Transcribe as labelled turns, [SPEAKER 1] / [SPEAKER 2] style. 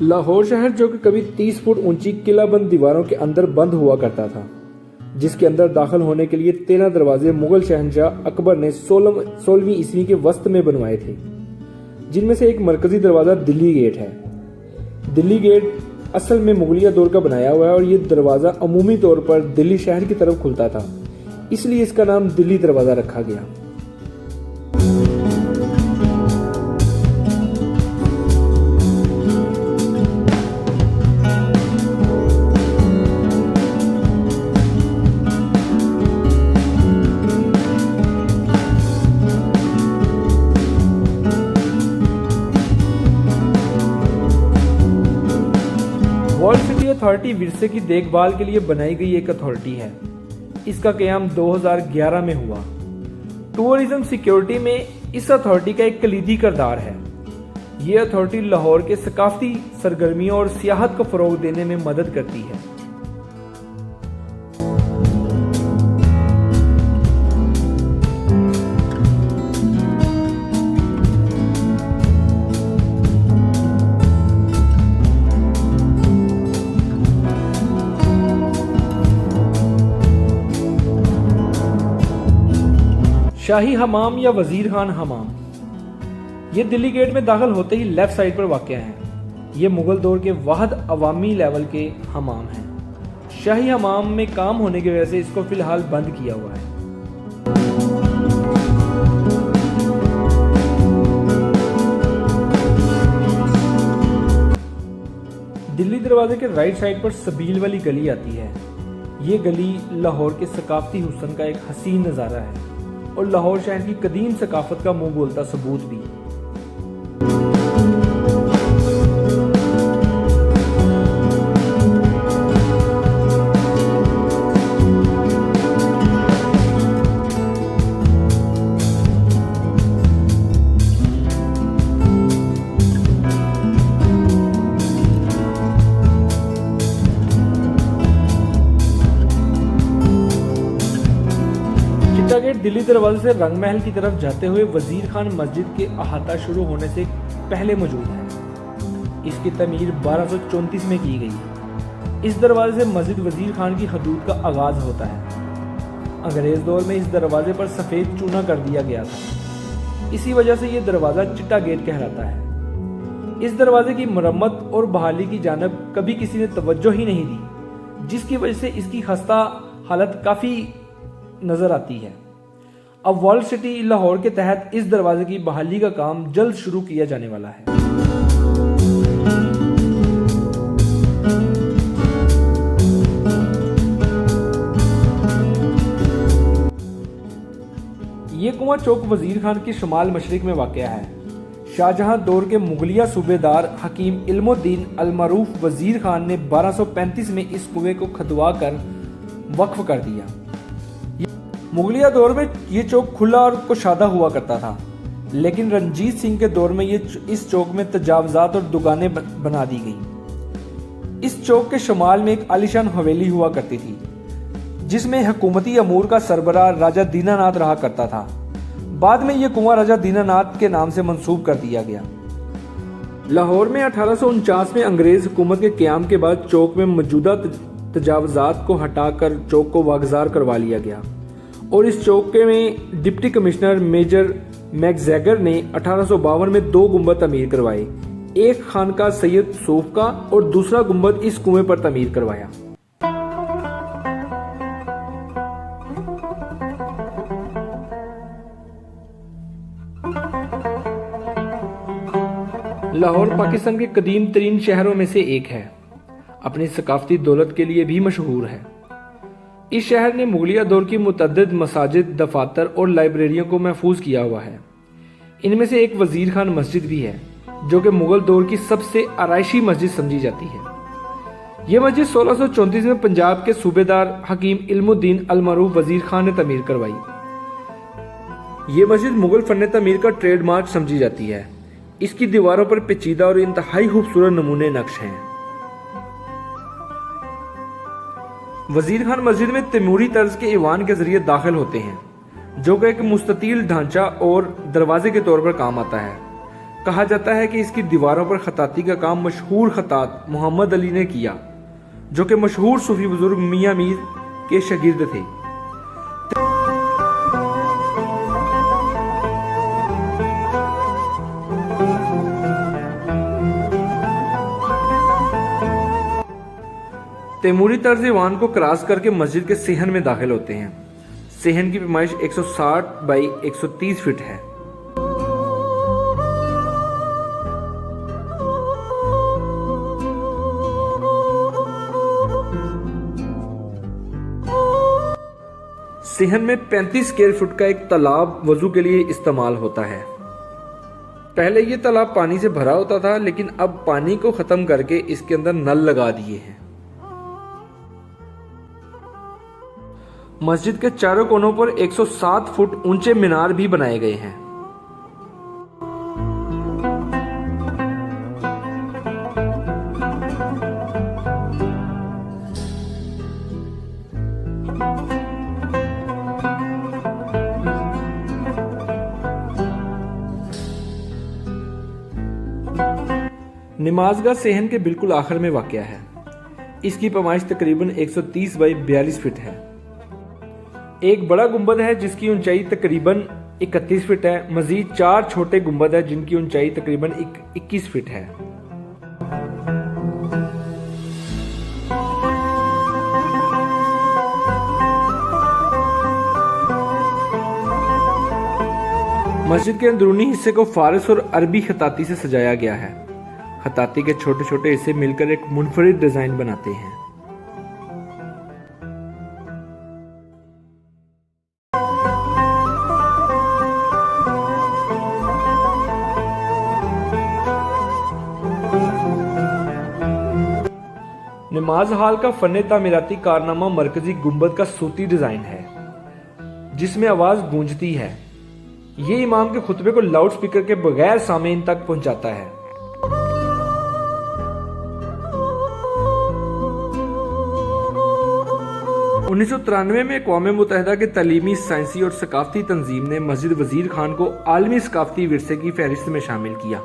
[SPEAKER 1] लाहौर शहर जो कि कभी 30 फुट ऊंची किलाबंद दीवारों के अंदर बंद हुआ करता था, जिसके अंदर दाखिल होने के लिए 13 दरवाजे मुगल शहंशाह अकबर ने 16वीं ईस्वी के वस्त में बनवाए थे, जिनमें से एक मरकजी दरवाज़ा दिल्ली गेट है। दिल्ली गेट असल में मुगलिया दौर का बनाया हुआ है और ये दरवाज़ा अमूमी तौर पर दिल्ली शहर की तरफ खुलता था, इसलिए इसका नाम दिल्ली दरवाज़ा रखा गया। वर्ल्ड सिटी अथॉरिटी विरसे की देखभाल के लिए बनाई गई एक अथॉरिटी है। इसका क़याम 2011 में हुआ। टूरिज्म सिक्योरिटी में इस अथॉरिटी का एक कलीदी किरदार है। ये अथॉरिटी लाहौर के सकाफती सरगर्मियों और सियाहत को फ़रोग देने में मदद करती है। शाही हमाम या वजीर खान हमाम, ये दिल्ली गेट में दाखिल होते ही लेफ्ट साइड पर वाक़या है। ये मुगल दौर के वाहद अवामी लेवल के हमाम हैं। शाही हमाम में काम होने की वजह से इसको फिलहाल बंद किया हुआ है। दिल्ली दरवाजे के राइट साइड पर सबील वाली गली आती है। ये गली लाहौर के सकाफती हुस्न का एक हसीन नज़ारा है और लाहौर शहर की कदीम सकाफत का मुंह बोलता सबूत भी। चिट्टा गेट दिल्ली दरवाजे से रंग महल की तरफ जाते हुए वजीर खान मस्जिद के अहाता शुरू होने से पहले मौजूद है। इसकी तमीर 1234 में की गई। इस दरवाजे से मस्जिद वजीर खान की हदूद का आगाज होता है। अंग्रेज दौर में इस दरवाजे पर सफ़ेद चूना कर दिया गया था, इसी वजह से यह दरवाज़ा चिट्टा गेट कहलाता है। इस दरवाजे की मरम्मत और बहाली की जानब कभी किसी ने तवज्जो ही नहीं दी, जिसकी वजह से इसकी खस्ता हालत काफ़ी नजर आती है। अब वर्ल्ड सिटी लाहौर के तहत इस दरवाजे की बहाली का काम जल्द शुरू किया जाने वाला है। ये कुआं चौक वजीर खान के शुमाल मशरिक में वाक़या है। शाहजहां दौर के मुगलिया सूबेदार हकीम इल्मुद्दीन अल-मारूफ वजीर खान ने 1235 में इस कुएं को खदवा कर वक्फ कर दिया। मुगलिया दौर में ये चौक खुला और कुशादा हुआ करता था, लेकिन रंजीत सिंह के दौर में इस चौक में तजावजात और दुकानें बना दी गई। इस चौक के शुमाल में एक आलीशान हवेली हुआ करती थी, जिसमें हुकूमती अमूर का सरबराह राजा दीनानाथ रहा करता था। बाद में यह कुआं राजा दीनानाथ के नाम से मंसूब कर दिया गया। लाहौर में 1849 में अंग्रेज हुकूमत के क़याम के बाद चौक में मौजूदा तजावजात को हटाकर चौक को वागजार करवा लिया गया और इस चौक में डिप्टी कमिश्नर मेजर मैकज़ैगर ने 1852 में 2 गुंबद तमीर करवाए। एक खानका सैयद सूफ का और दूसरा गुंबद इस कुएं पर तमीर करवाया। लाहौर पाकिस्तान के कदीम तरीन शहरों में से एक है। अपनी सकाफती दौलत के लिए भी मशहूर है। इस शहर ने मुगलिया दौर की मुतअद्दिद मसाजिद, दफातर और लाइब्रेरियों को महफूज किया हुआ है। इनमें से एक वजीर खान मस्जिद भी है, जो कि मुगल दौर की सबसे आराइशी मस्जिद समझी जाती है। यह मस्जिद 1634 में पंजाब के सूबेदार हकीम इल्मुद्दीन अल-मारूफ वजीर खान ने तमीर करवाई। यह मस्जिद मुगल फन तमीर का ट्रेडमार्क समझी जाती है। इसकी दीवारों पर पेचीदा और इंतहाई खूबसूरत नमूने नक्श हैं। वजीर खान मस्जिद में तैमूरी तर्ज के ईवान के जरिए दाखिल होते हैं, जो कि एक मुस्ततील ढांचा और दरवाजे के तौर पर काम आता है। कहा जाता है कि इसकी दीवारों पर खताती का काम मशहूर खतात मोहम्मद अली ने किया, जो कि मशहूर सूफी बुजुर्ग मियां मीर के शागिर्द थे। तैमूरी तर्ज ईवान को क्रॉस करके मस्जिद के सेहन में दाखिल होते हैं। सेहन की पैमाइश 160 बाई 130 फीट है। सेहन में 35 स्क्वायर फुट का एक तालाब वजू के लिए इस्तेमाल होता है। पहले ये तालाब पानी से भरा होता था, लेकिन अब पानी को खत्म करके इसके अंदर नल लगा दिए हैं। मस्जिद के चारों कोनों पर 107 फुट ऊंचे मीनार भी बनाए गए हैं। नमाजगाह सेहन के बिल्कुल आखिर में वाक़या है। इसकी पैमाइश तकरीबन 130 बाई 42 फीट है। एक बड़ा गुंबद है जिसकी ऊंचाई तकरीबन 31 फीट है। मजीद 4 छोटे गुंबद है जिनकी ऊंचाई तकरीबन 21 फीट है। मस्जिद के अंदरूनी हिस्से को फारस और अरबी खताती से सजाया गया है। खताती के छोटे छोटे हिस्से मिलकर एक मुनफरिद डिजाइन बनाते हैं। नमाज हाल का फन तामीराती कारनामा मरकजी गुंबद का सूती डिजाइन है, जिसमें आवाज गूंजती है। ये इमाम के खुतबे को लाउड स्पीकर के बगैर सामीन तक पहुंचाता है। उन्नीस सौ 93 में अक़वाम मुत्तहिदा के तालीमी, साइंसी और सकाफती तंजीम ने मस्जिद वजीर खान को आलमी सकाफती विरसे की फहरिस्त में शामिल किया।